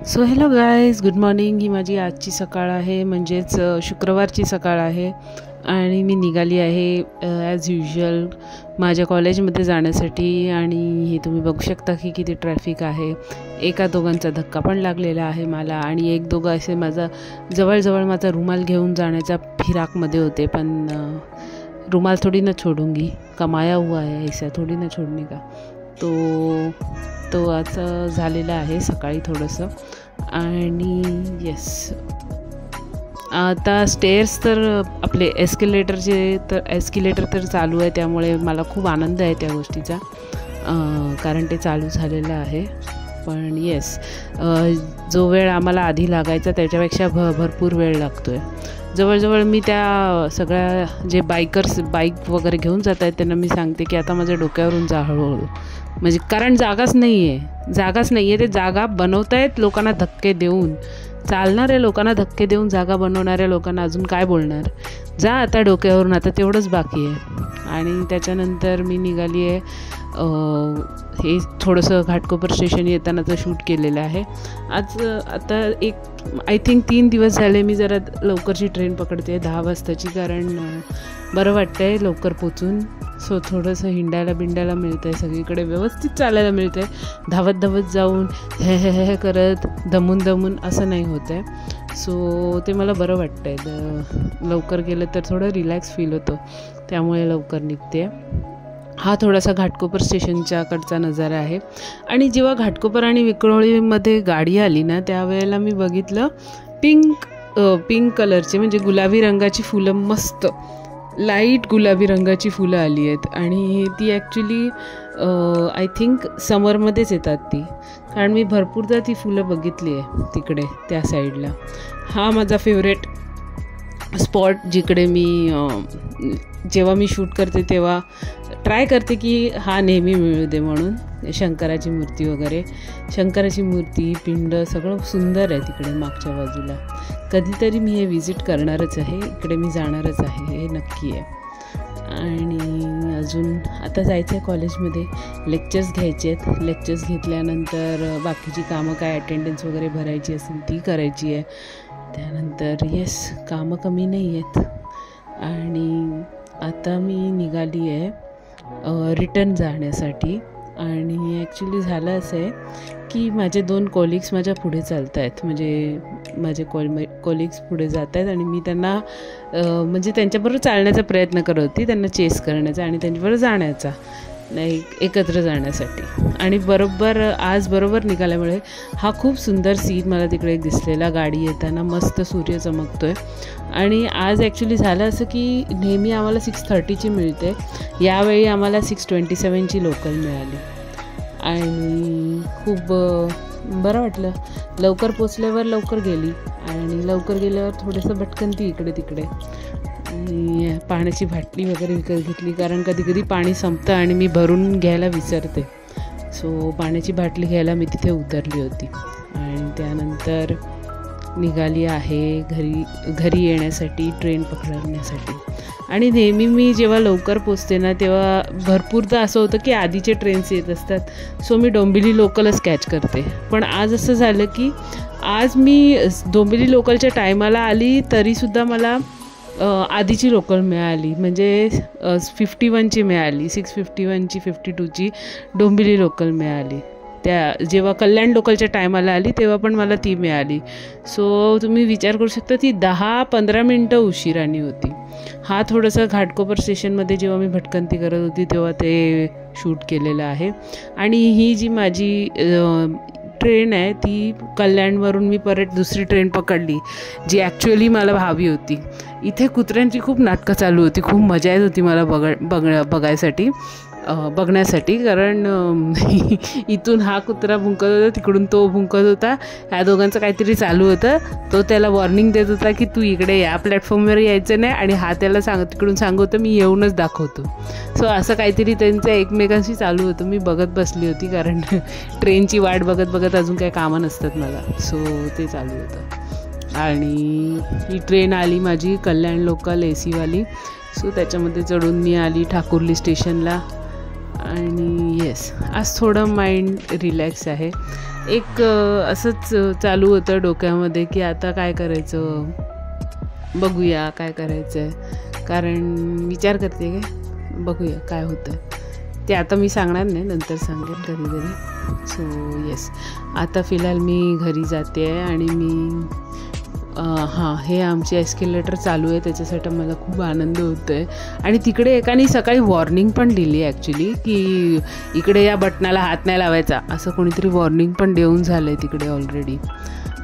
So hello guys, good morning. ही माझी आजची सकाळ आहे, म्हणजेच शुक्रवारची सकाळ आहे आणि मी निघाली आहे ॲज युजल माझ्या कॉलेजमध्ये जाण्यासाठी. आणि हे तुम्ही बघू शकता की किती ट्रॅफिक आहे. एका दोघांचा धक्का पण लागलेला आहे मला, आणि एक दोघं असे माझा जवळजवळ माझा रुमाल घेऊन जाण्याच्या फिराकमध्ये होते, पण रुमाल थोडी ना छोडूंगी, कमाया हुआ है ऐसा थोडी ना छोडणे का. तो असं झालेलं आहे सकाळी थोडंसं. आणि येस, आता स्टेअर्स तर आपले एस्केलेटर तर चालू आहे, त्यामुळे मला खूप आनंद आहे त्या गोष्टीचा, कारण ते चालू झालेलं आहे. पण येस, जो वेळ आम्हाला आधी लागायचा त्याच्यापेक्षा भरपूर वेळ लागतो आहे. जवळजवळ मी त्या सगळ्या जे बाईक वगैरे घेऊन जात आहेत त्यांना मी सांगते की आता माझ्या डोक्यावरून जा हळूहळू, म्हणजे कारण जागाच नाही आहे. ते जागा बनवत आहेत लोकांना धक्के देऊन, चालणाऱ्या लोकांना धक्के देऊन जागा बनवणाऱ्या लोकांना अजून काय बोलणार. जा आता डोक्यावरून, आता तेवढंच बाकी आहे. आणि त्याच्यानंतर मी निघाली आहे. हे थोडंसं घाटकोपर स्टेशन येतानाचं शूट केलेलं आहे आज. आता आय थिंक 3 दिवस झाले मी जरा लवकरची ट्रेन पकडते 10 वाजताची, कारण बरं वाटतं आहे लवकर पोचून. सो थोडंसं हिंडायला मिळतं आहे, सगळीकडे व्यवस्थित चालायला मिळतं आहे. धावत जाऊन हे करत दमून असं नाही होत आहे. सो ते मला बरं वाटतं आहे. लवकर गेलं तर थोडं रिलॅक्स फील होतं, त्यामुळे लवकर निघते. हा थोडासा घाटकोपर स्टेशनच्या कडचा नजारा आहे. आणि जेव्हा घाटकोपर आणि विक्रोळीमध्ये गाडी आली ना, त्यावेळेला मी बघितलं पिंक कलरचे, म्हणजे गुलाबी रंगाची फुलं, मस्त लाईट गुलाबी रंगाची फुलं आली आहेत. आणि ती ॲक्च्युली आय थिंक समरमध्येच येतात ती, कारण मी भरपूरदा ती फुलं बघितली आहे तिकडे त्या साईडला. हा माझा फेवरेट स्पॉट, जिकडे मी जेव्हा मी शूट करते तेव्हा ट्राय करते की हा नेहमी मिळू दे म्हणून. शंकराची मूर्ती, पिंड सगळं सुंदर आहे तिकडे मागच्या बाजूला. कधीतरी मी हे विजिट करणारच आहे, इकडे मी जाणारच आहे, हे नक्की आहे. आणि अजून आता जायचं आहे कॉलेजमध्ये, लेक्चर्स घ्यायचे आहेत. लेक्चर्स घेतल्यानंतर बाकीची कामं काय अटेंडन्स वगैरे भरायची असेल ती करायची आहे. त्यानंतर येस, कामं कमी नाही आहेत. आणि आता मी निघाली आहे रिटर्न जाण्यासाठी. आणि ॲक्च्युली झालं असं आहे की माझे 2 कॉलिग्स माझ्या पुढे चालत आहेत, म्हणजे माझे कॉलिग्स पुढे जात आहेत आणि मी त्यांना म्हणजे त्यांच्याबरोबर चालण्याचा प्रयत्न करत होती, त्यांना चेस करण्याचा आणि त्यांच्याबरोबर जाण्याचा, नाही एकत्र जाण्यासाठी. आणि आज बरोबर निघाल्यामुळे हा खूप सुंदर सीन मला तिकडे दिसलेला. गाडी येताना मस्त सूर्य चमकतो आहे. आणि आज ॲक्च्युली झालं असं की नेहमी आम्हाला 6:30ची मिळते, यावेळी आम्हाला 6:27ची लोकल मिळाली. आणि खूप बरं वाटलं. लवकर पोचल्यावर लवकर गेली, आणि लवकर गेल्यावर थोडंसं भटकंती इकडे तिकडे. आणि पाण्याची बाटली वगैरे विकत घेतली, कारण कधी पाणी संपतं आणि मी भरून घ्यायला विसरते. सो पाण्याची बाटली घ्यायला मी तिथे उतरली होती. आणि त्यानंतर निघाली आहे घरी येण्यासाठी, ट्रेन पकडण्यासाठी. आणि नेहमी मी जेव्हा लवकर पोचते ना, तेव्हा भरपूरदा असं होतं की आधीचे ट्रेन्स येत असतात, सो मी डोंबिवली लोकलच कॅच करते. पण आज असं झालं की आज मी डोंबिवली लोकलच्या टायमाला आली तरीसुद्धा मला आधीची लोकल मिळाली, म्हणजे 51ची मिळाली, 6:51ची 52ची डोंबिवली लोकल मिळाली. जेव्हा कल्याण लोकलच्या टायमाला आली तेव्हा पण मला ती मिळाली. सो तुम्ही विचार करू शकता ती 10-15 मिनटं उशिराणी होती. हा थोडंसं घाटकोपर स्टेशनमध्ये जेव्हा मी भटकंती करत होती तेव्हा ते शूट केलेलं आहे. आणि ही जी माझी ट्रेन आहे ती कल्याणवरून मी परत दुसरी ट्रेन पकडली, जी ॲक्च्युअली मला हवी होती. इथे कुत्र्यांची खूप नाटकं चालू होती, खूप मजा येत होती मला बघण्यासाठी, कारण इथून हा कुत्रा भुंकत होता, तिकडून तो भुंकत होता. ह्या दोघांचं काहीतरी चालू होतं. तो त्याला वॉर्निंग देत होता की तू इकडे या प्लॅटफॉर्मवर यायचं नाही, आणि हा त्याला तिकडून सांगत मी येऊनच दाखवतो. सो असं काहीतरी त्यांचं एकमेकांशी चालू होतं. मी बघत बसली होती, कारण ट्रेनची वाट बघत अजून काही कामं नसतात मला. सो ते चालू होतं. आणि ही ट्रेन आली माझी कल्याण लोकल AC वाली. सो त्याच्यामध्ये चढून मी आली ठाकुर्ली स्टेशनला. आणि येस, आज थोडं माइंड रिलॅक्स आहे. एक असंच चालू होतं डोक्यामध्ये की आता काय करायचं, बघूया काय करायचं आहे. कारण विचार करते काय, बघूया काय होतं. ते आता मी सांगणार नाही, नंतर सांगेन कधीतरी. सो येस, आता फिलहाल मी घरी जाते आहे आणि मी हे आमची एस्केलेटर चालू आहे, त्याच्यासाठी मला खूप आनंद होतो आहे. आणि तिकडे एकाने सकाळी वॉर्निंग पण दिली ॲक्च्युली, की इकडे या बटनाला हात नाही लावायचा, असं कोणीतरी वॉर्निंग पण देऊन झालं आहे तिकडे ऑलरेडी.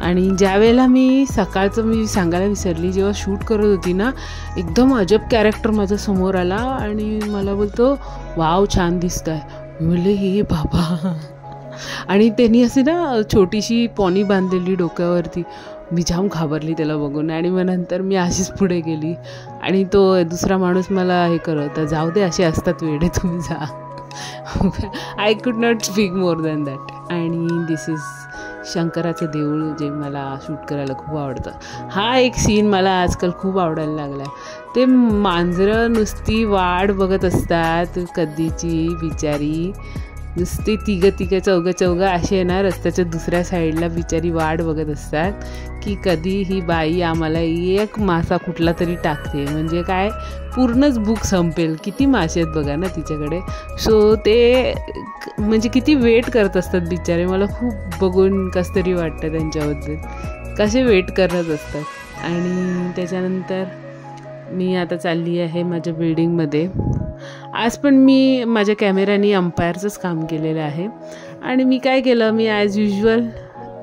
आणि ज्यावेळेला मी सकाळचं मी सांगायला विसरली, जेव्हा शूट करत होती ना, एकदम अजब कॅरेक्टर माझ्या समोर आला आणि मला बोलतो, वाव छान दिसत आहे. मी म्हणले हे बाबा. आणि त्यांनी अशी ना छोटीशी पॉनी बांधलेली डोक्यावरती. मी जाम घाबरली त्याला बघून. आणि मग नंतर मी अशीच पुढे गेली आणि तो दुसरा माणूस मला हे करत होता, जाऊ दे असे असतात वेडे, तुम्ही जा. I could not speak more than that. आणि दिस इज शंकराचं देऊळ, जे मला शूट करायला खूप आवडतं. हा एक सीन मला आजकाल खूप आवडायला लागला आहे. ते मांजरं नुसती वाट बघत असतात, कधीची बिचारी नुसती तिघं चौघं असे ना रस्त्याच्या दुसऱ्या साईडला बिचारी वाट बघत असतात की कधी ही बाई आम्हाला एक मासा कुठला तरी टाकते, म्हणजे काय पूर्णच बुक संपेल. किती मासे आहेत बघा ना तिच्याकडे. सो ते म्हणजे किती वेट करत असतात बिचारे. मला खूप बघून कसं तरी वाटतं त्यांच्याबद्दल, कसे वेट करत असतात. आणि त्याच्यानंतर मी आता चालली आहे माझ्या बिल्डिंगमध्ये. आज पण मी माझ्या कॅमेऱ्याने अंपायरचंच काम केलेलं आहे. आणि मी काय केलं, मी ॲज युजल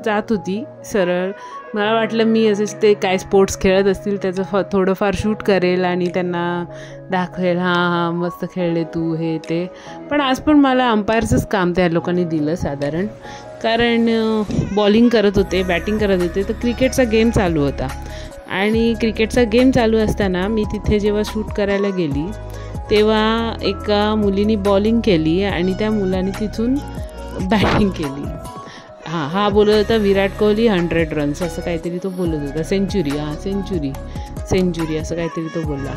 जात होती सरळ. मला वाटलं मी असेच ते काय स्पोर्ट्स खेळत असतील त्याचं थोडंफार शूट करेल आणि त्यांना दाखवेल, हां मस्त खेळले तू हे ते. पण आज पण मला अंपायरचंच काम त्या लोकांनी दिलं साधारण. कारण बॉलिंग करत होते, बॅटिंग करत होते, तर क्रिकेटचा गेम चालू होता. आणि क्रिकेटचा गेम चालू असताना मी तिथे जेव्हा शूट करायला गेली तेव्हा एका मुलीने बॉलिंग केली आणि त्या मुलाने तिथून बॅटिंग केली. हा बोलत होता विराट कोहली 100 रन्स असं काहीतरी तो बोलत होता. सेंचुरी असं काहीतरी तो बोलला.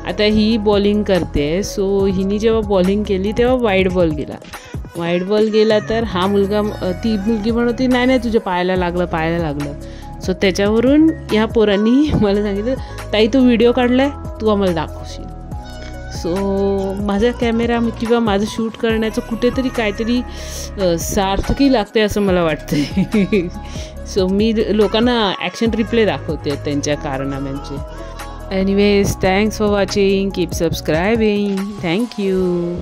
आता ही बॉलिंग करते. सो हिने जेव्हा बॉलिंग केली तेव्हा वाईड बॉल गेला तर हा मुलगा, ती मुलगी म्हणत होती नाही तुझ्या पायाला लागलं. सो त्याच्यावरून ह्या पोरांनी मला सांगितलं, ताई तू व्हिडिओ काढला आहे, तू आम्हाला दाखवशील. सो माझा कॅमेरा किंवा माझं शूट करण्याचं कुठेतरी काहीतरी सार्थकी लागते असं मला वाटतं. सो मी लोकांना ॲक्शन रिप्ले दाखवते त्यांच्या कारनाम्यांचे. Anyways, thanks for watching, keep subscribing, thank you.